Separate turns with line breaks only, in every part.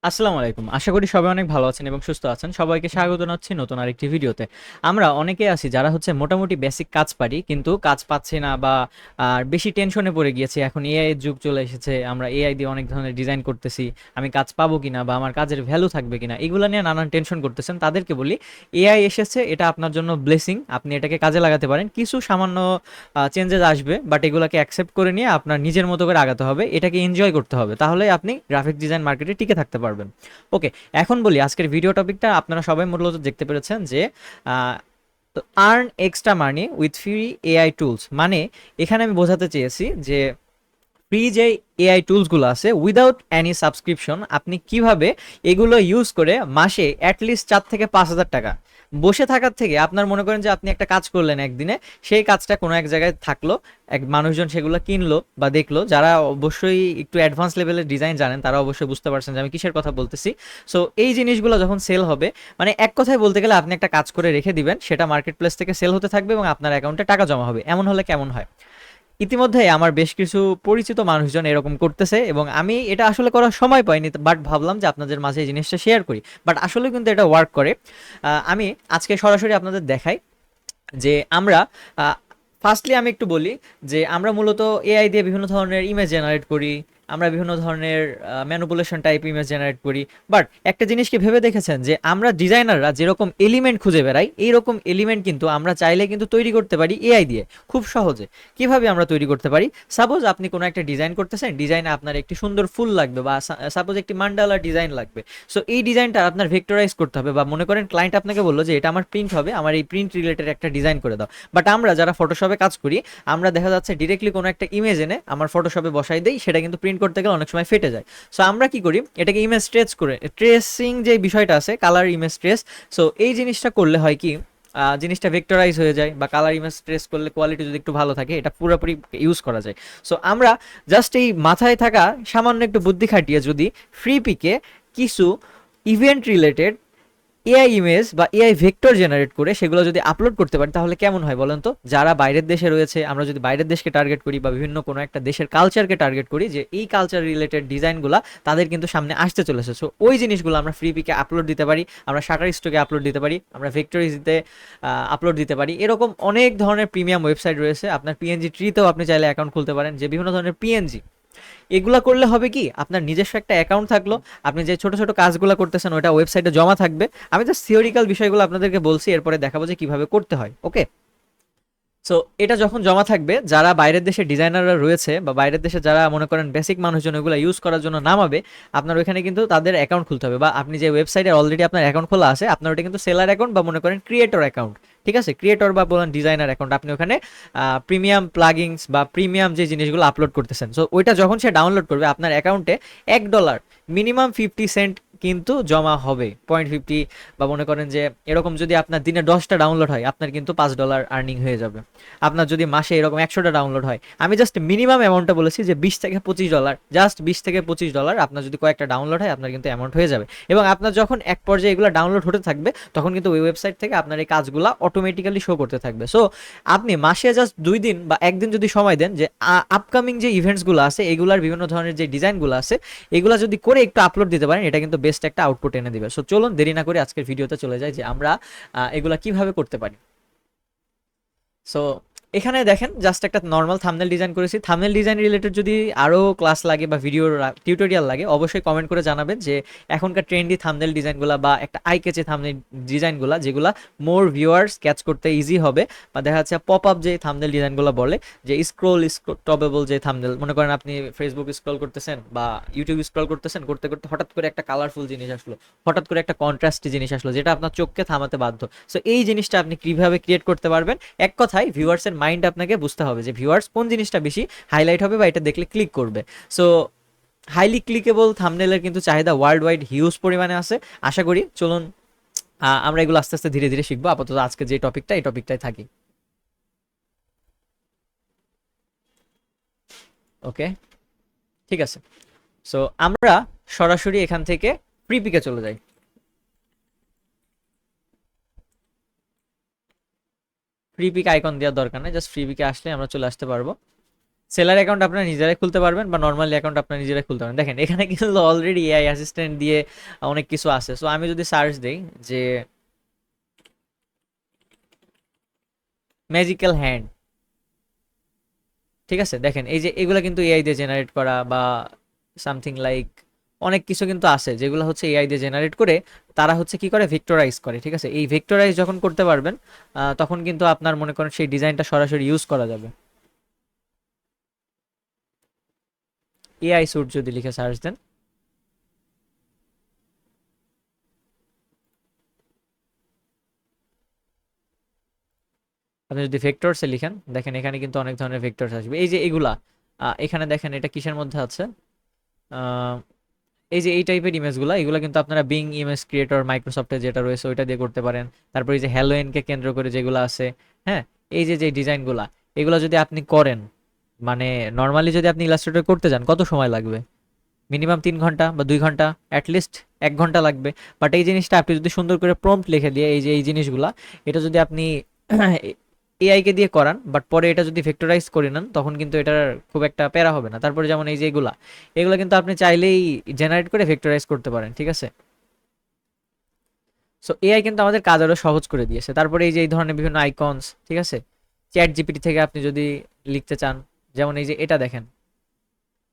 আসসালামু আলাইকুম। আশা করি সবাই অনেক ভালো আছেন এবং সুস্থ আছেন। সবাইকে স্বাগত জানাচ্ছি নতুন আরেকটি ভিডিওতে। আমরা অনেকেই আছি যারা মোটামুটি বেসিক কাজ পারি কিন্তু কাজ পাচ্ছি না বা বেশি টেনশনে পড়ে গিয়েছি। এখন এআই এর যুগ চলে এসেছে। আমরা এআই দিয়ে অনেক ধরনের ডিজাইন করতেছি। আমি কাজ পাবো কিনা বা আমার কাজের ভ্যালু থাকবে কিনা এগুলা নিয়ে নানান টেনশন করতেছেন। তাদেরকে বলি এআই এসেছে, এটা আপনার জন্য ব্লেসিং। আপনি এটাকে কাজে লাগাতে পারেন। কিছু সামান্য চেঞ্জেস আসবে বাট এগুলাকে অ্যাকসেপ্ট করে নিয়ে আপনার নিজের মতো করে আগাতে হবে। এটাকে এনজয় করতে হবে। তাহলেই আপনি গ্রাফিক ডিজাইন মার্কেটে টিকে থাকতে পারবেন। ওকে, এখন বলি আজকের ভিডিও টপিকটা আপনারা সবাই মূলত দেখতে পেরেছেন যে earn extra money with free AI tools. মানে এখানে আমি বোঝাতে চেয়েছি যে ফ্রি যে এআই টুলসগুলো আছে উইদাউট এনি সাবস্ক্রিপশন আপনি কিভাবে এগুলো ইউজ করে মাসে অ্যাটলিস্ট 4 থেকে 5 হাজার টাকা বসে থাকার থেকে, আপনার মনে করেন যে আপনি একটা কাজ করলেন একদিনে, সেই কাজটা কোনো এক জায়গায় থাকলো, এক মানুষজন সেগুলো কিনলো বা দেখলো, যারা অবশ্যই একটু অ্যাডভান্স লেভেলের ডিজাইন জানেন তারা অবশ্যই বুঝতে পারছেন যে আমি কিসের কথা বলতেছি। সো এই জিনিসগুলো যখন সেল হবে, মানে এক কথায় বলতে গেলে আপনি একটা কাজ করে রেখে দিবেন, সেটা মার্কেট প্লেস থেকে সেল হতে থাকবে এবং আপনার অ্যাকাউন্টে টাকা জমা হবে। এমন হলে কেমন হয়? ইতিমধ্যে আমার বেশ কিছু পরিচিত মানুষজন এরকম করতেছে এবং আমি এটা আসলে করার সময় পাইনি, বাট ভাবলাম যে আপনাদের মাঝে এই জিনিসটা শেয়ার করি। বাট আসলে কিন্তু এটা ওয়ার্ক করে। আমি আজকে সরাসরি আপনাদের দেখাই যে আমরা ফার্স্টলি আমি একটু বলি যে আমরা মূলত এআই দিয়ে বিভিন্ন ধরনের ইমেজ জেনারেট করি, আমরা বিভিন্ন ধরনের ম্যানুপুলেশন টাইপ ইমেজ জেনারেট করি। বাট একটা জিনিস কি ভেবে দেখেছেন যে আমরা ডিজাইনাররা যেরকম এলিমেন্ট খুঁজে বেড়াই, এইরকম এলিমেন্ট কিন্তু আমরা চাইলে কিন্তু তৈরি করতে পারি এআই দিয়ে খুব সহজে। কিভাবে আমরা তৈরি করতে পারি? সাপোজ আপনি কোনো একটা ডিজাইন করতেছেন, ডিজাইনে আপনার একটি সুন্দর ফুল লাগবে বা সাপোজ একটি মান্ডালা ডিজাইন লাগবে। সো এই ডিজাইনটা আপনার ভেক্টরাইজ করতে হবে, বা মনে করেন ক্লায়েন্ট আপনাকে বললো যে এটা আমার প্রিন্ট হবে, আমার এই প্রিন্ট রিলেটেড একটা ডিজাইন করে দাও। বাট আমরা যারা ফটোশপে কাজ করি, আমরা দেখা যাচ্ছে ডিরেক্টলি কোনো একটা ইমেজ এনে আমার ফটোশপে বসাই দেই, সেটা কিন্তু প্রিন্ট করতে গেলে অনেক সময় ফেটে যায়। সো আমরা কি করি, এটাকে ইমেজ ট্রেস করে, ট্রেসিং যে বিষয়টা আছে, কালার ইমেজ ট্রেস। সো এই জিনিসটা করলে হয় কি, জিনিসটা ভেক্টরাইজ হয়ে যায়, বা কালার ইমেজ ট্রেস করলে কোয়ালিটি যদি একটু ভালো থাকে এটা পুরোপুরি ইউজ করা যায়। সো আমরা জাস্ট এই মাথায় থাকা সামান্য একটু বুদ্ধি খাটিয়ে যদি ফ্রি পিকে কিছু ইভেন্ট রিলেটেড এআই ইমেজ বা এআই ভেক্টর জেনারেট করে সেগুলো যদি আপলোড করতে পারি তাহলে কেমন হয় বলেন তো? যারা বাইরের দেশে রয়েছে, আমরা যদি বাইরের দেশকে টার্গেট করি বা বিভিন্ন কোনো একটা দেশের কালচারকে টার্গেট করি, যে এই কালচার রিলেটেড ডিজাইনগুলো তাদের কিন্তু সামনে আসতে চলেছে। সো ওই জিনিসগুলো আমরা ফ্রি পিকে আপলোড দিতে পারি, আমরা শাটার স্টকে আপলোড দিতে পারি, আমরা ভেক্টরিজতে আপলোড দিতে পারি। এরকম অনেক ধরনের প্রিমিয়াম ওয়েবসাইট রয়েছে। আপনার পিএনজি ট্রিতেও আপনি চাইলে অ্যাকাউন্ট খুলতে পারেন, যে বিভিন্ন ধরনের পিএনজি। এগুলা করলে হবে কি, আপনার নিজস্ব একটা অ্যাকাউন্ট থাকলো, আপনি যে ছোট ছোট কাজগুলো করতেছেন ওটা ওয়েবসাইটে জমা থাকবে। আমি জাস্ট থিওরিক্যাল বিষয়গুলো আপনাদেরকে বলছি, এরপরে দেখাবো যে কিভাবে করতে হয়। ওকে, সো এটা যখন জমা থাকবে, যারা বাইরের দেশে ডিজাইনাররা রয়েছে বা বাইরের দেশে যারা মনে করেন বেসিক মানুষজন ওগুলো ইউজ করার জন্য নামাবে, আপনার ওইখানে কিন্তু তাদের অ্যাকাউন্ট খুলতে হবে, বা আপনি যে ওয়েবসাইটে অলরেডি আপনার অ্যাকাউন্ট খোলা আছে আপনার ওটা কিন্তু সেলার অ্যাকাউন্ট বা মনে করেন ক্রিয়েটর অ্যাকাউন্ট। ঠিক আছে, ক্রিয়েটর বা বলেন ডিজাইনার অ্যাকাউন্ট, আপনি ওখানে প্রিমিয়াম প্লাগিংস বা প্রিমিয়াম যে জিনিসগুলো আপলোড করতেছেন, সো ওইটা যখন সে ডাউনলোড করবে আপনার অ্যাকাউন্টে $1 মিনিমাম 50 সেন্ট কিন্তু জমা হবে, 0.50। বা মনে করেন যে এরকম যদি আপনার দিনে 10টা ডাউনলোড হয় আপনার কিন্তু $5 আর্নিং হয়ে যাবে। আপনার যদি মাসে এরকম 100টা ডাউনলোড হয়, আমি জাস্ট মিনিমাম অ্যামাউন্টটা বলেছি যে $20 থেকে $25, জাস্ট $20 থেকে $25 আপনার যদি কয়েকটা ডাউনলোড হয় আপনার কিন্তু অ্যামাউন্ট হয়ে যাবে। এবং আপনার যখন এক পর্যায়ে এগুলো ডাউনলোড হতে থাকবে তখন কিন্তু ওই ওয়েবসাইট থেকে আপনার এই কাজগুলো অটোমেটিক্যালি শো করতে থাকবে। সো আপনি মাসে জাস্ট 2 দিন বা একদিন যদি সময় দেন, যে আপকামিং যে ইভেন্টসগুলো আছে এগুলার বিভিন্ন ধরনের যে ডিজাইনগুলো আছে এগুলো যদি করে একটু আপলোড দিতে পারেন, এটা কিন্তু বেস্ট একটা আউটপুট এনে দিবে। সো চলুন দেরি না করে আজকের ভিডিওতে চলে যাই যে আমরা এগুলা কিভাবে করতে পারি। সো এখানে দেখেন জাস্ট একটা নর্মাল থাম্বনেল ডিজাইন করেছি। থাম্বনেল ডিজাইন রিলেটেড যদি আরও ক্লাস লাগে বা ভিডিও টিউটোরিয়াল লাগে অবশ্যই কমেন্ট করে জানাবেন, যে এখনকার ট্রেন্ডি থাম্বনেল ডিজাইনগুলো বা একটা আই ক্যাচে থাম্বনেল ডিজাইনগুলো যেগুলো মোর ভিউয়ার্স ক্যাচ করতে ইজি হবে, বা দেখা যাচ্ছে পপ আপ যে থাম্বনেল ডিজাইনগুলো বলে, যে স্ক্রলেবল যে থাম্বনেল, মনে করেন আপনি ফেসবুক স্ক্রল করতেছেন বা ইউটিউব স্ক্রল করতেছেন, করতে করতে হঠাৎ করে একটা কালারফুল জিনিস আসলো, হঠাৎ করে একটা কন্ট্রাস্টি জিনিস আসলো যেটা আপনার চোখকে থামাতে বাধ্য। সো এই জিনিসটা আপনি কিভাবে ক্রিয়েট করতে পারবেন? এক কথায় ভিউয়ার্সের মাইন্ড আপনাকে বুঝতে হবে যে ভিউয়ার্স কোন জিনিসটা বেশি হাইলাইট হবে বা এটা দেখলে ক্লিক করবে। সো হাইলি ক্লিকেবল থাম্বনেলের কিন্তু চাহিদা ওয়ার্ল্ড ওয়াইড হিউজ পরিমাণে আছে। আশা করি, চলুন আমরা এগুলো আস্তে আস্তে ধীরে ধীরে শিখবো। আপাতত আজকে যে টপিকটা এই টপিকটাই থাকি। ওকে, ঠিক আছে। সো আমরা সরাসরি এখান থেকে প্রিপিকে চলে যাই। ফ্রি পিক আইকন দেওয়ার দরকার নেই, জাস্ট ফ্রি পিকে আসলে আমরা চলে আসতে পারবো। সেলার অ্যাকাউন্ট আপনারা নিজেরাই খুলতে পারবেন বা নর্মালি অ্যাকাউন্ট আপনারা নিজেরাই খুলতে পারবেন। দেখেন এখানে কিন্তু অলরেডি এআই অ্যাসিস্ট্যান্ট দিয়ে অনেক কিছু আছে। সো আমি যদি সার্চ দেই যে ম্যাজিক্যাল হ্যান্ড, ঠিক আছে, দেখেন এই যে এগুলা কিন্তু এআই দিয়ে জেনারেট করা বা সামথিং লাইক অনেক কিছু কিন্তু আছে যেগুলো হচ্ছে এআই দিয়ে জেনারেট করে তারা হচ্ছে কি করে ভেক্টরাইজ করে, ঠিক আছে। এই ভেক্টরাইজ যখন করতে পারবেন তখন কিন্তু আপনার মনে করেন সেই ডিজাইনটা সরাসরি ইউজ করা যাবে। এআই স্যুট যদি লিখে সার্চ দেন, আপনি যদি ভেক্টরসে লিখেন দেখেন এখানে কিন্তু অনেক ধরনের ভেক্টরস আসবে। এই যে এগুলা এখানে দেখেন এটা কিসের মধ্যে আছে, আহ, এই যে এই টাইপের ইমেজগুলা এগুলা কিন্তু আপনারা বিং ইমেজ ক্রিয়েটর মাইক্রোসফটে যেটা রয়েছে ওইটা দিয়ে করতে পারেন। তারপর এই যে হ্যালোয়েনকে কেন্দ্র করে যেগুলো আছে, হ্যাঁ, এই যে যে ডিজাইনগুলা এগুলো যদি আপনি করেন, মানে নর্মালি যদি আপনি ইলাস্ট্রেটর করতে যান কত সময় লাগবে? মিনিমাম 3 ঘন্টা বা 2 ঘন্টা, অ্যাটলিস্ট 1 ঘন্টা লাগবে। বাট এই জিনিসটা আপনি যদি সুন্দর করে প্রম্পট লিখে দিয়ে এই যে এই জিনিসগুলা এটা যদি আপনি এআই কে দিয়ে করান বাট পরে এটা যদি ভেক্টরাইজ করে নেন তখন কিন্তু এটার খুব একটা প্যারা হবে না। তারপরে যেমন এই যে এগুলা এগুলা কিন্তু আপনি চাইলেই জেনারেট করে ভেক্টরাইজ করতে পারেন, ঠিক আছে। সো এআই কিন্তু আমাদের কাজ আরো সহজ করে দিয়েছে। তারপরে এই যে এই ধরনের বিভিন্ন আইকনস, ঠিক আছে, চ্যাট জিপিটি থেকে আপনি যদি লিখতে চান, যেমন এই যে এটা দেখেন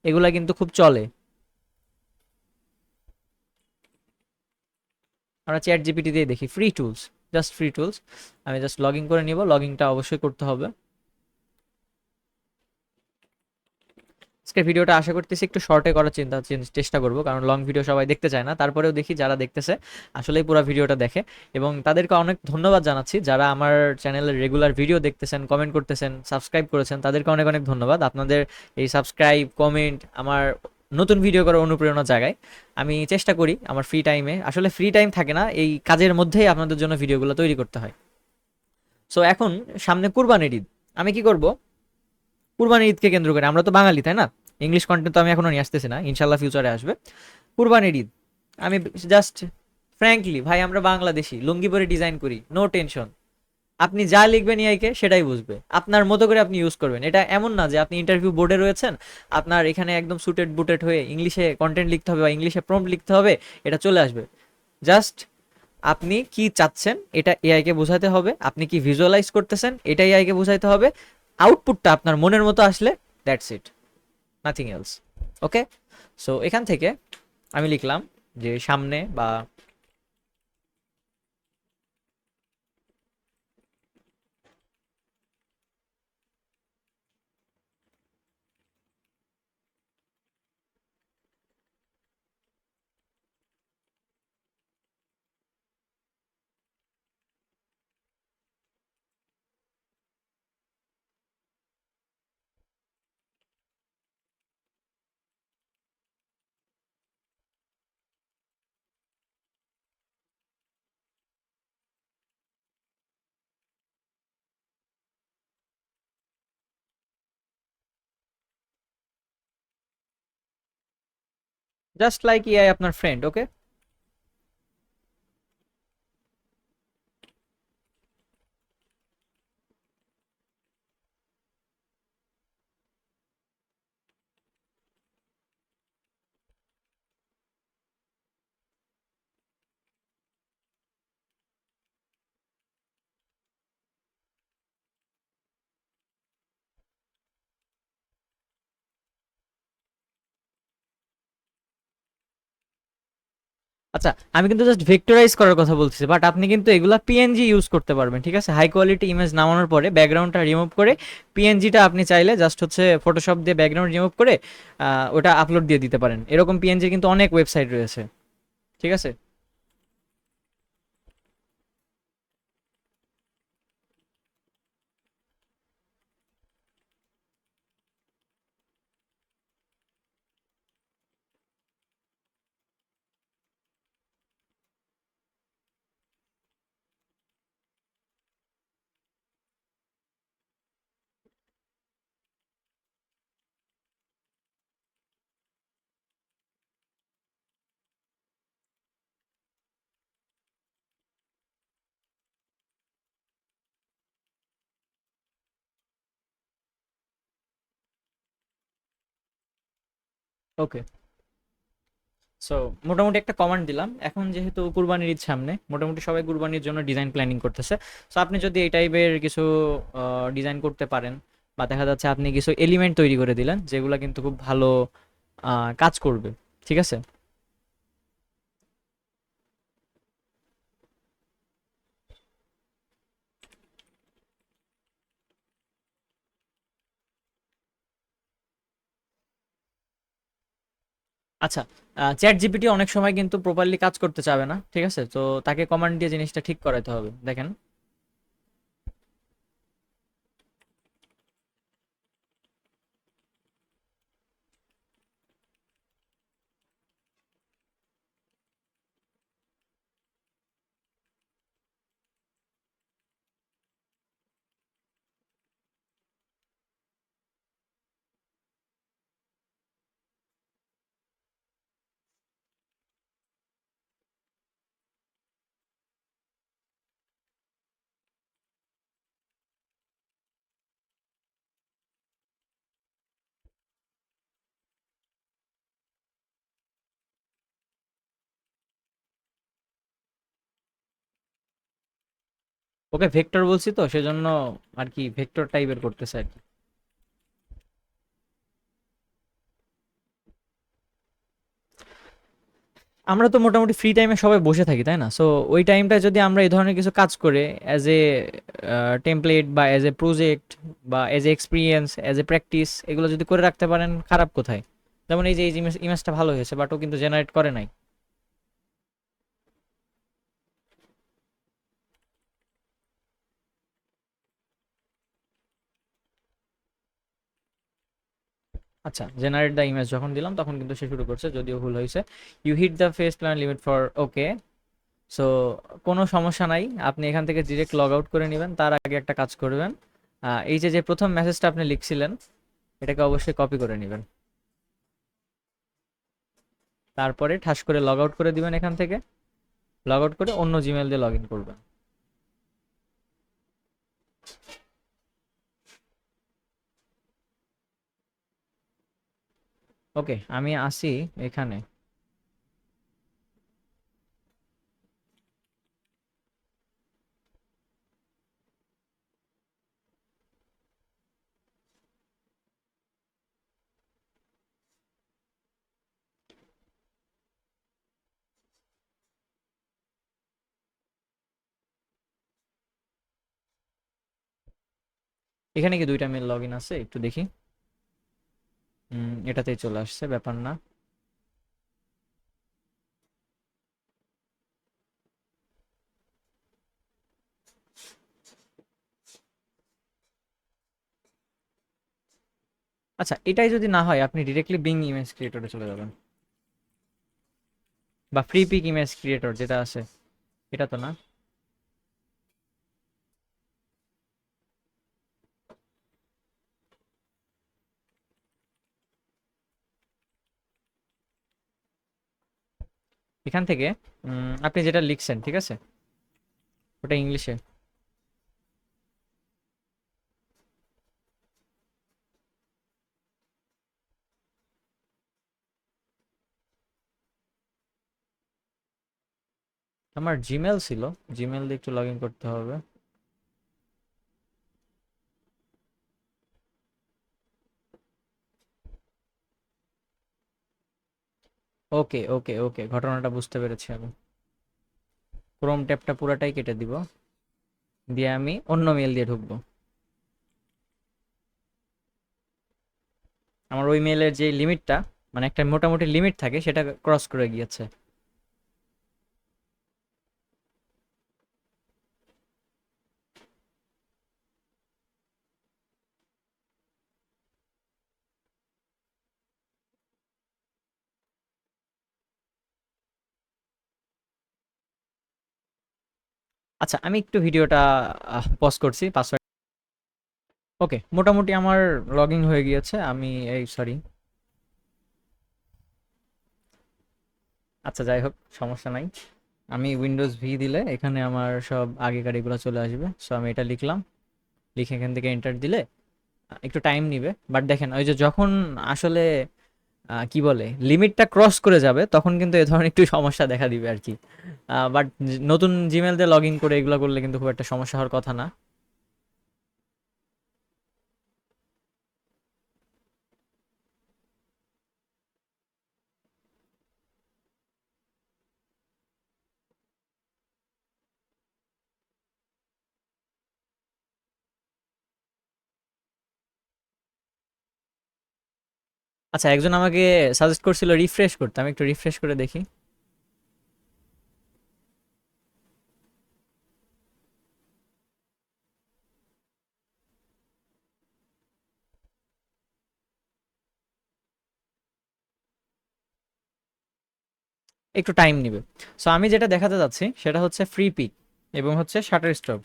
এগুলা কিন্তু খুব চলে। আমরা চ্যাট জিপিটি দিয়ে দেখি free tools, just free tools. আমি জাস্ট লগ ইন করে নিব, লগ ইনটা অবশ্যই করতে হবে। আজকের ভিডিওটা আশা করতেছি একটু শর্টে করার চেষ্টা করব, কারণ লং ভিডিও সবাই দেখতে চায় না। তারপরেও দেখি যারা দেখতেছে আসলেই পুরো ভিডিওটা দেখে, এবং তাদেরকে অনেক ধন্যবাদ জানাচ্ছি যারা আমার চ্যানেলের রেগুলার ভিডিও দেখতেছেন, কমেন্ট করতেছেন, সাবস্ক্রাইব করেছেন, তাদেরকে অনেক অনেক ধন্যবাদ। আপনাদের এই সাবস্ক্রাইব কমেন্ট আমার নতুন ভিডিও করার অনুপ্রেরণা জাগায়। আমি চেষ্টা করি আমার ফ্রি টাইমে, আসলে ফ্রি টাইম থাকে না, এই কাজের মধ্যেই আপনাদের জন্য ভিডিওগুলো তৈরি করতে হয়। সো এখন সামনে কুরবানির ঈদ, আমি কি করব, কুরবানির ঈদকে কেন্দ্র করে, আমরা তো বাঙালি তাই না, ইংলিশ কন্টেন্ট তো আমি এখনো নিয়ে আসতেছি না, ইনশাল্লাহ ফিউচারে আসবে। কুরবানির ঈদ আমি জাস্ট ফ্র্যাঙ্কলি ভাই আমরা বাংলাদেশি লুঙ্গি পরে ডিজাইন করি, নো টেনশন। আপনি যা লিখবেন এআইকে সেটাই বুঝবে, আপনার মতো করে আপনি ইউজ করবেন। এটা এমন না যে আপনি ইন্টারভিউ বোর্ডে রয়েছেন, আপনার এখানে একদম সুটেড বুটেড হয়ে ইংলিশে কন্টেন্ট লিখতে হবে বা ইংলিশে প্রম্পট লিখতে হবে, এটা চলে আসবে। জাস্ট আপনি কি চাচ্ছেন এটা এআই কে বোঝাতে হবে, আপনি কি ভিজুয়ালাইজ করতেছেন এটা এআই কে বোঝাতে হবে, আউটপুটটা আপনার মনের মতো আসলে that's it, nothing else. Okay, so এখান থেকে আমি লিখলাম যে সামনে বা জাস্ট লাইক এআই আপনার ফ্রেন্ড। ওকে, আচ্ছা, আমি কিন্তু জাস্ট ভেক্টরাইজ করার কথা বলছি, বাট আপনি কিন্তু এগুলা পিএনজি ইউজ করতে পারবেন, ঠিক আছে। হাই কোয়ালিটি ইমেজ নামানোর পরে ব্যাকগ্রাউন্ডটা রিমুভ করে পিএনজিটা আপনি চাইলে জাস্ট হচ্ছে ফটোশপ দিয়ে ব্যাকগ্রাউন্ড রিমুভ করে ওটা আপলোড দিয়ে দিতে পারেন। এরকম পিএনজি কিন্তু অনেক ওয়েবসাইট রয়েছে, ঠিক আছে। ওকে, সো মোটামুটি একটা কমান্ড দিলাম। এখন যেহেতু কুরবানির ঈদ সামনে, মোটামুটি সবাই কুরবানির জন্য ডিজাইন প্ল্যানিং করতেছে। সো আপনি যদি এই টাইপের কিছু ডিজাইন করতে পারেন, বা দেখা যাচ্ছে আপনি কিছু এলিমেন্ট তৈরি করে দিলেন যেগুলো কিন্তু খুব ভালো কাজ করবে, ঠিক আছে? আচ্ছা, চ্যাট জিপিটি অনেক সময় কিন্তু প্রপারলি কাজ করতে চাবে না, ঠিক আছে? তো তাকে কমান্ড দিয়ে জিনিসটা ঠিক করাতে হবে। দেখেন, ওকে ভেক্টর বলছি তো সেজন্য আর কি ভেক্টর টাইপের করতেছে আর কি। আমরা তো মোটামুটি ফ্রি টাইমে সবাই বসে থাকি, তাই না? সো ওই টাইমটা যদি আমরা এই ধরনের কিছু কাজ করে অ্যাজ এ টেমপ্লেট বা অ্যাজ এ প্রজেক্ট বা as a experience, as a practice, এগুলো যদি করে রাখতে পারেন, খারাপ কোথায়? যেমন এই যে এই ইমেজটা ভালো হয়েছে, বাট ও কিন্তু জেনারেট করে নাই। আচ্ছা, জেনারেট দ্য ইমেজ যখন দিলাম তখন কিন্তু সে শুরু করছে, যদিও ভুল হয়েছে। You hit the face plan limit for, okay. So কোনো সমস্যা নাই, আপনি এখান থেকে ডিরেক্ট লগ আউট করে নেবেন। তার আগে একটা কাজ করবেন, এই যে যে প্রথম মেসেজটা আপনি লিখছিলেন, এটাকে অবশ্যই কপি করে নেবেন। তারপরে ঠাস করে লগ আউট করে দিবেন এখান থেকে। লগ আউট করে অন্য জিমেল দিয়ে লগ ইন করবেন। ওকে, আমি আসি এখানে। এখানে কি দুইটা মেল লগ ইন আছে? একটু দেখি। এটাতেই চলে আসছে, ব্যাপার না। আচ্ছা, এটাই যদি না হয় আপনি ডিরেক্টলি বিং ইমেজ ক্রিয়েটরে চলে যাবেন, বা ফ্রি পিক ইমেজ ক্রিয়েটর যেটা আছে। এটা তো না। এখান থেকে আপনি যেটা লিখছেন, ঠিক আছে, ওটা ইংলিশে। আমার জিমেল ছিল, জিমেল দিয়ে একটু লগ ইন করতে হবে। ওকে ওকে ওকে, ঘটনাটা বুঝতে পেরেছি আমি। ক্রোম ট্যাবটা পুরাটাই কেটে দিব, দিয়ে আমি অন্য মেল দিয়ে ঢুকবো। আমার ওই মেলের যে লিমিটটা, মানে একটা মোটামুটি লিমিট থাকে, সেটা ক্রস করে গিয়েছে। আচ্ছা, আমি একটু ভিডিওটা পজ করছি, পাসওয়ার্ড। ওকে, মোটামুটি আমার লগ ইন হয়ে গিয়েছে। আমি এই সরি, আচ্ছা যাই হোক, সমস্যা নাই। আমি উইন্ডোজ ভি দিলে এখানে আমার সব আগেকার এগুলো চলে আসবে। সো আমি এটা লিখলাম, লিখে এখান থেকে এন্টার দিলে একটু টাইম নিবে। বাট দেখেন, ওই যে যখন আসলে কি বলে, লিমিটটা ক্রস করে যাবে, তখন কিন্তু এ ধরনের একটু সমস্যা দেখা দিবে আর কি। বাট নতুন জিমেল দিয়ে লগ ইন করে এগুলো করলে কিন্তু খুব একটা সমস্যা হওয়ার কথা না। আচ্ছা, একজন আমাকে সাজেস্ট করছিল রিফ্রেশ করতে, আমি একটু রিফ্রেশ করে দেখি। একটু টাইম নিবে। সো আমি যেটা দেখাতে যাচ্ছি সেটা হচ্ছে ফ্রি পিক এবং হচ্ছে শাটার স্টক।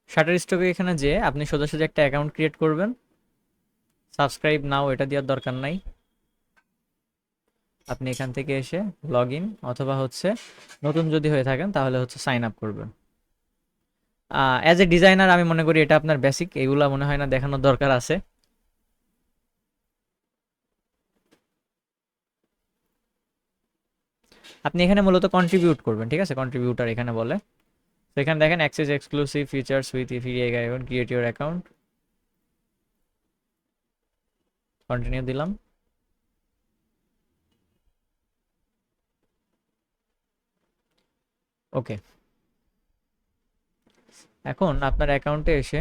শাটার স্টকে এখানে যে আপনি সোজাসুজি একটা অ্যাকাউন্ট ক্রিয়েট করবেন, সাবস্ক্রাইব নাও এটা দেওয়ার দরকার নাই। আপনি এখান থেকে এসে লগ ইন, অথবা হচ্ছে নতুন যদি হয়ে থাকেন তাহলে হচ্ছে সাইন আপ করবেন। অ্যাজ এ ডিজাইনার আমি মনে করি এটা আপনার বেসিক, এগুলা মনে হয় না দেখানোর দরকার আছে। আপনি এখানে মূলত কন্ট্রিবিউট করবেন, ঠিক আছে, কন্ট্রিবিউটার এখানে বলে। তো এখানে দেখেন access exclusive features with free account, create your account, continue দিলাম। ওকে, এখন আপনার অ্যাকাউন্টে এসে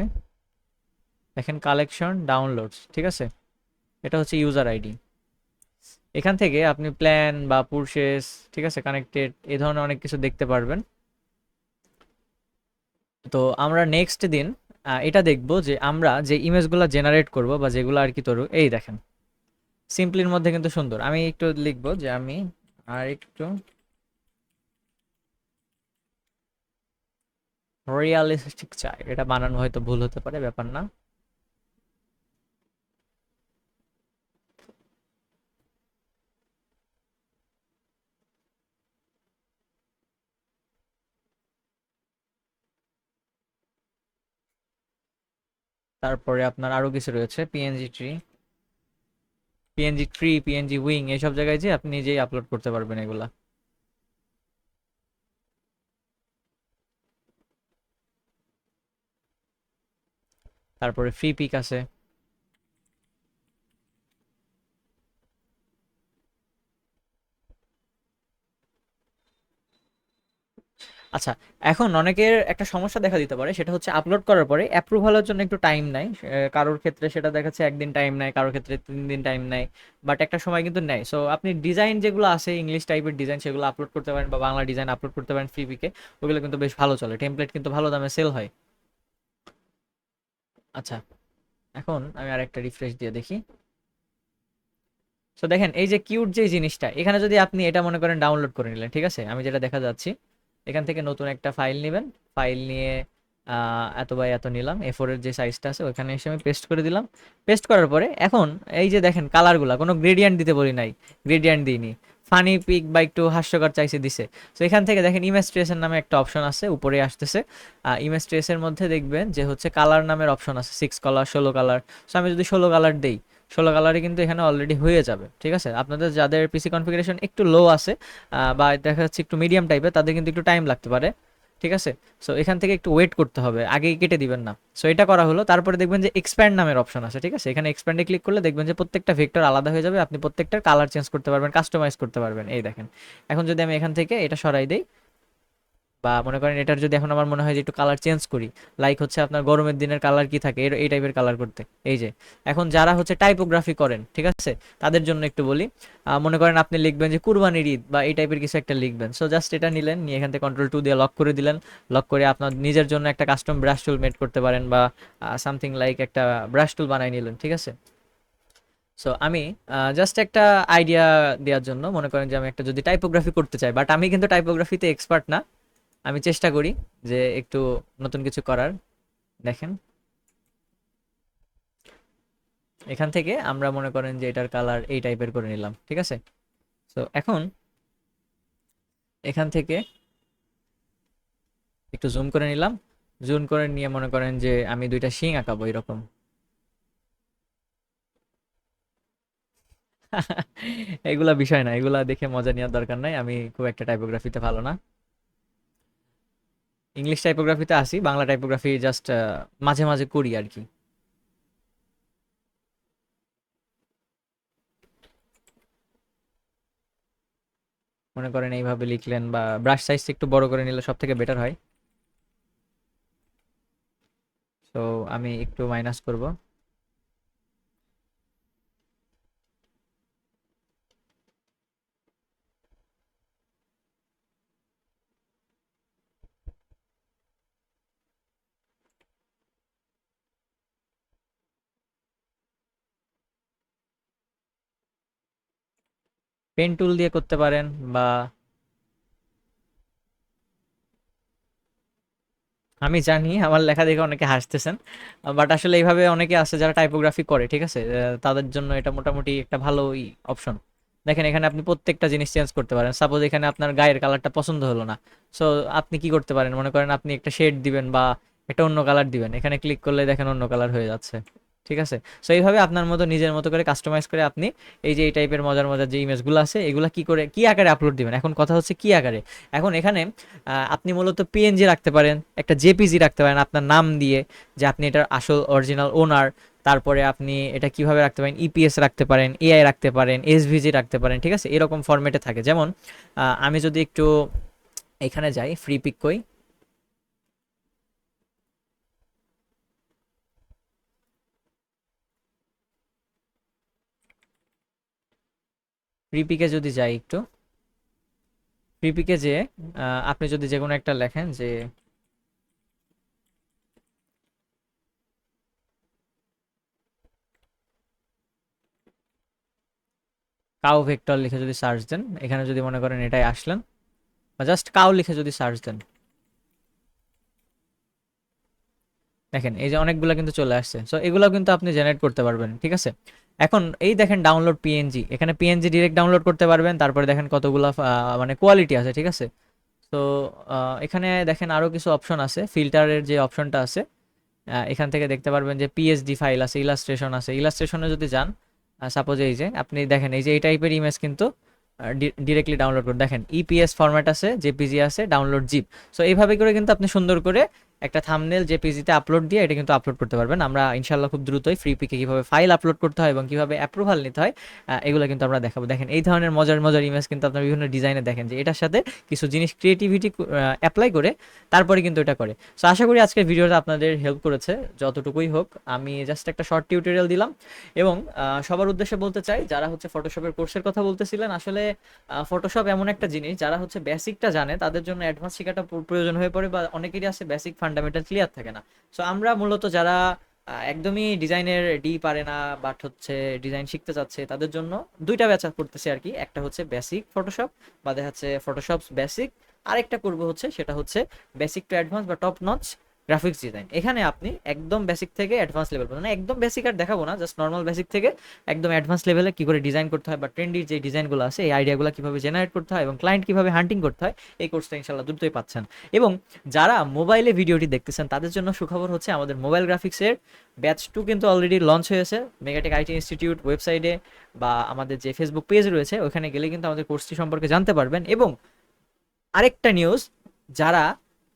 দেখেন কালেকশন ডাউনলোডস, ঠিক আছে, এটা হচ্ছে ইউজার আইডি। এখান থেকে আপনি প্ল্যান বা পুরশেস, ঠিক আছে, কানেক্টেড, এই ধরনের অনেক কিছু দেখতে পারবেন। তো আমরা নেক্সট দিন এটা দেখব যে আমরা যে ইমেজগুলো জেনারেট করব বা যেগুলো আর কি তৈরি, এই দেখেন সিম্পলির মধ্যে কিন্তু সুন্দর। আমি একটু লিখবো যে আমি আর একটু রিয়ালিস্টিক চাই, এটা বানানো হয়তো ভুল হতে পারে, ব্যাপার না। তারপরে আপনার আরো কিছু রয়েছে, পিএনজি ট্রি, পিএনজি উইং, এইসব জায়গায় যে আপনি নিজেই আপলোড করতে পারবেন এগুলা। তারপরে ফ্রি পিক আছে। আচ্ছা, এখন অনেকের একটা সমস্যা দেখা দিতে পারে, সেটা হচ্ছে আপলোড করার পরে অ্যাপ্রুভালের জন্য একটু টাইম নেয়। কারোর ক্ষেত্রে সেটা দেখাচ্ছে একদিন টাইম নেয়, কারোর ক্ষেত্রে 3 দিন টাইম নেয়, বাট একটা সময় কিন্তু নেয়। সো আপনি ডিজাইন যেগুলো আছে ইংলিশ টাইপের ডিজাইন, সেগুলো আপলোড করতে পারেন, বা বাংলা ডিজাইন আপলোড করতে পারেন ফ্রি পিকে। ওগুলো কিন্তু বেশ ভালো চলে, টেমপ্লেট কিন্তু ভালো দামে সেল হয়। আচ্ছা, এখন আমি আরেকটা রিফ্রেশ দিয়ে দেখি। সো দেখেন এই যে কিউট যে জিনিসটা, এখানে যদি আপনি এটা মনে করেন ডাউনলোড করে নিলেন, ঠিক আছে, আমি যেটা দেখা যাচ্ছি, এখান থেকে নতুন একটা ফাইল নেবেন। ফাইল নিয়ে এত বাই এত নিলাম, A4 এর যে সাইজটা আছে ওখানে এসে আমি পেস্ট করে দিলাম। পেস্ট করার পরে এখন এই যে দেখেন কালারগুলা, কোনো গ্রেডিয়েন্ট দিতে বলি নাই, গ্রেডিয়েন্ট দিইনি। ফানি পিক বা একটু হাস্যকর চাইছে দিছে। তো এখান থেকে দেখেন ইমেজ ট্রেসের নামে একটা অপশন আছে, উপরে আসতেছে। ইমেজ ট্রেসের মধ্যে দেখবেন যে হচ্ছে কালার নামের অপশন আছে, 6 কালার, 16 কালার। সো আমি যদি 16 কালার দেই, 16 কালারে কিন্তু এখানে অলরেডি হয়ে যাবে, ঠিক আছে। আপনাদের যাদের পিসি কনফিগারেশন একটু লো আছে, বা দেখা যাচ্ছে একটু মিডিয়াম টাইপের, তাদের কিন্তু একটু টাইম লাগতে পারে, ঠিক আছে। সো এখান থেকে একটু ওয়েট করতে হবে, আগেই কেটে দিবেন না। সো এটা করা হলো, তারপরে দেখবেন যে এক্সপ্যান্ড নামের অপশন আছে, ঠিক আছে, এখানে এক্সপ্যান্ডে ক্লিক করলে দেখবেন যে প্রত্যেকটা ভেক্টর আলাদা হয়ে যাবে, আপনি প্রত্যেকটার কালার চেঞ্জ করতে পারবেন, কাস্টমাইজ করতে পারবেন। এই দেখেন, এখন যদি আমি এখান থেকে এটা সরাই দেই, বা মনে করেন এটার যদি এখন আমার মনে হয় যে একটু কালার চেঞ্জ করি, লাইক হচ্ছে আপনার গরমের দিনের কালার কি থাকে, এই টাইপের কালার করতে, এই যে এখন যারা হচ্ছে টাইপোগ্রাফি করেন, ঠিক আছে, তাদের জন্য একটু বলি। মনে করেন আপনি লিখবেন যে কুরবানির ঈদ বা এই টাইপের কিছু একটা লিখবেন। সো জাস্ট এটা নিলেন, নিয়ে এখান থেকে কন্ট্রোল 2 দিয়ে লক করে দিলেন। লক করে আপনার নিজের জন্য একটা কাস্টম ব্রাশ টুল মেড করতে পারেন, বা সামথিং লাইক একটা ব্রাশ টুল বানাই নিলেন, ঠিক আছে। সো আমি জাস্ট একটা আইডিয়া দেওয়ার জন্য, মনে করেন যে আমি একটা যদি টাইপোগ্রাফি করতে চাই, বাট আমি কিন্তু টাইপোগ্রাফিতে এক্সপার্ট না, আমি চেষ্টা করি যে একটু নতুন কিছু করার। দেখেন এখান থেকে আমরা মনে করেন যে এটার কালার এই টাইপের করে নিলাম, ঠিক আছে। তো এখন এখান থেকে একটু জুম করে নিলাম, জুম করে নিয়ে মনে করেন যে আমি দুইটা শিং আঁকাবো এরকম। এগুলা বিষয় না, এগুলা দেখে মজা নেওয়ার দরকার নাই। আমি খুব একটা টাইপোগ্রাফিতে ভালো না। ইংলিশ টাইপোগ্রাফিতে আসি, বাংলা টাইপোগ্রাফি জাস্ট মাঝে মাঝে করি আর কি। মনে করেন এইভাবে লিখলেন বা ব্রাশ সাইজ একটু বড় করে নিলে সব থেকে বেটার হয়। তো আমি একটু মাইনাস করব। পেন টুল দিয়ে করতে পারেন, বা আমি জানি আমার লেখা দেখে অনেকে হাসতেছেন, বাট আসলে এইভাবে অনেকে আছে যারা টাইপোগ্রাফি করে, ঠিক আছে? তাদের জন্য এটা মোটামুটি একটা ভালোই অপশন। দেখেন এখানে আপনি প্রত্যেকটা জিনিস চেঞ্জ করতে পারেন। সাপোজ এখানে আপনার গায়ের কালারটা পছন্দ হলো না, সো আপনি কি করতে পারেন, মনে করেন আপনি একটা শেড দিবেন বা একটা অন্য কালার দিবেন, এখানে ক্লিক করলে দেখেন অন্য কালার হয়ে যাচ্ছে। ঠিক আছে? সো এইভাবে আপনার মতো নিজের মতো করে কাস্টমাইজ করে আপনি এই যে এই টাইপের মজার মজার যে ইমেজগুলো আছে এগুলা কি করে কি আকারে আপলোড দিবেন। এখন কথা হচ্ছে কি আকারে। এখন এখানে আপনি মূলত পিএনজি রাখতে পারেন, একটা জেপিজি রাখতে পারেন আপনার নাম দিয়ে, যে আপনি এটার আসল অরিজিনাল ওনার। তারপরে আপনি এটা কিভাবে রাখতে পারেন, ইপিএস রাখতে পারেন, এআই রাখতে পারেন, এসভিজি রাখতে পারেন। ঠিক আছে? এরকম ফরম্যাটে থাকে। যেমন আমি যদি একটু এখানে যাই, ফ্রি পিক কই, ফ্রি পিকে যদি যাই একটু, ফ্রি পিকে যে আপনি যদি যে কোনো একটা লেখেন যে কাউ ভেক্টর লিখে যদি সার্চ দেন, এখানে যদি মনে করেন এটাই আসলেন, বা জাস্ট কাউ লিখে যদি সার্চ দেন, দেখেন এই যে অনেকগুলো কিন্তু চলে আসছে। সো এগুলো কিন্তু আপনি জেনারেট করতে পারবেন। ঠিক আছে? এখন এই দেখেন ডাউনলোড পিএনজি, এখানে পিএনজি ডিরেক্ট ডাউনলোড করতে পারবেন। তারপরে দেখেন কতগুলো মানে কোয়ালিটি আছে। ঠিক আছে? তো এখানে দেখেন আরো কিছু অপশন আছে, ফিল্টারের যে অপশনটা আছে, এখান থেকে দেখতে পারবেন যে পিএসডি ফাইল আছে, ইলাস্ট্রেশন আছে। ইলাস্ট্রেশনে যদি যান, সাপোজ এই যে আপনি দেখেন এই যে এই টাইপের ইমেজ কিন্তু ডিরেক্টলি ডাউনলোড করুন। দেখেন ইপিএস ফরম্যাট আছে, জেপিজি আছে, ডাউনলোড জিপ। সো এইভাবে করে কিন্তু আপনি সুন্দর করে একটা থাম্বনেল জেপিজিতে আপলোড দিয়ে এটা কিন্তু আপলোড করতে পারবেন। আমরা ইনশাল্লাহ খুব দ্রুতই ফ্রি পিকে কিভাবে ফাইল আপলোড করতে হয় এবং কিভাবে অ্যাপ্রুভাল নিতে হয় এগুলো কিন্তু আমরা দেখাবো। দেখেন এই ধরনের মজার মজার ইমেজ কিন্তু আপনার বিভিন্ন ডিজাইনে দেখেন যে এটার সাথে কিছু জিনিস ক্রিয়েটিভিটি অ্যাপ্লাই করে তারপরে কিন্তু এটা করে। সো আশা করি আজকের ভিডিওটা আপনাদের হেল্প করেছে যতটুকুই হোক। আমি জাস্ট একটা শর্ট টিউটোরিয়াল দিলাম, এবং সবার উদ্দেশ্যে বলতে চাই যারা হচ্ছে ফটোশপের কোর্সের কথা বলতেছিলেন, আসলে ফটোশপ এমন একটা জিনিস যারা হচ্ছে বেসিকটা জানে তাদের জন্য অ্যাডভান্স শেখাটা প্রয়োজন হয়ে পড়ে, বা অনেকেরই আছে বেসিক ফান্ডামেন্টাল ক্লিয়ার থাকে না। সো আমরা মূলত যারা একদমই ডিজাইনের ডি পারে না, বাট হচ্ছে ডিজাইন শিখতে চাচ্ছে, তাদের জন্য দুইটা ব্যাচ করতেছে আর কি। একটা হচ্ছে বেসিক ফটোশপ, বা দেখা যাচ্ছে ফটোশপ বেসিক। আরেকটা করবো হচ্ছে সেটা হচ্ছে বেসিক টু অ্যাডভান্স বা টপ নচ গ্রাফিক্স ডিজাইন। এখানে আপনি একদম বেসিক থেকে অ্যাডভান্স লেভেল, মানে একদম বেসিক আর দেখাবো না, জাস্ট নর্মাল বেসিক থেকে একদম অ্যাডভান্স লেভেলে কি করে ডিজাইন করতে হয়, বা ট্রেন্ডি যে ডিজাইনগুলো আছে এই আইডিয়াগুলো কিভাবে জেনারেট করতে হয় এবং ক্লায়েন্ট কিভাবে হান্টিং করতে হয়, এই কোর্সটা ইনশাল্লাহ দ্রুতই পাচ্ছেন। এবং যারা মোবাইলে ভিডিওটি দেখতেছেন তাদের জন্য সুখবর হচ্ছে আমাদের মোবাইল গ্রাফিক্সের ব্যাচ 2 কিন্তু অলরেডি লঞ্চ হয়েছে মেগাটেক আইটি ইনস্টিটিউট ওয়েবসাইটে, বা আমাদের যে ফেসবুক পেজ রয়েছে ওখানে গেলে কিন্তু আমাদের কোর্সটি সম্পর্কে জানতে পারবেন। এবং আরেকটা নিউজ, যারা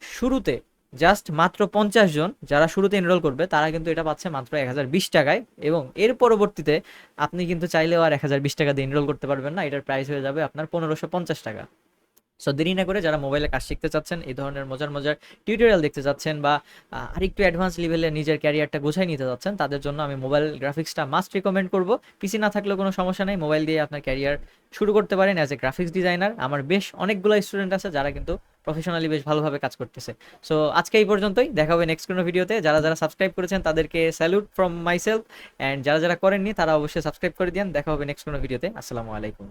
শুরুতে জাস্ট মাত্র 50 জন যারা শুরুতে এনরোল করবে তারা কিন্তু এটা পাচ্ছে মাত্র 1020 টাকায়, এবং এর পরবর্তীতে আপনি কিন্তু চাইলেও আর 1020 টাকা দিয়ে এনরোল করতে পারবেন না, এটার প্রাইস হয়ে যাবে আপনার 1550 টাকা। সো দেরি না করে যারা মোবাইলে কাজ শিখতে চাচ্ছেন, এই ধরনের মজার মজার টিউটোরিয়াল দেখতে চাচ্ছেন, বা আরেকটু অ্যাডভান্স লেভেলে নিজের ক্যারিয়ারটা গোছাই নিতে চাচ্ছেন, তাদের জন্য আমি মোবাইল গ্রাফিক্সটা মাস্ট রিকমেন্ড করব। পিসি না থাকলেও কোনো সমস্যা নেই, মোবাইল দিয়ে আপনার ক্যারিয়ার শুরু করতে পারেন অ্যাজ এ গ্রাফিক্স ডিজাইনার। আমার বেশ অনেকগুলো স্টুডেন্ট আছে যারা কিন্তু প্রফেশনালি বেশ ভালোভাবে কাজ করতেছে। সো আজকে এই পর্যন্তই, দেখা হবে নেক্সট কোনো ভিডিওতে। যারা যারা সাবস্ক্রাইব করেছেন তাদেরকে স্যালুট ফ্রম মাইসেলফ, অ্যান্ড যারা যারা করেননি তারা অবশ্যই সাবস্ক্রাইব করে দিন। দেখা হবে নেক্সট কোনো ভিডিওতে। আসসালামু আলাইকুম।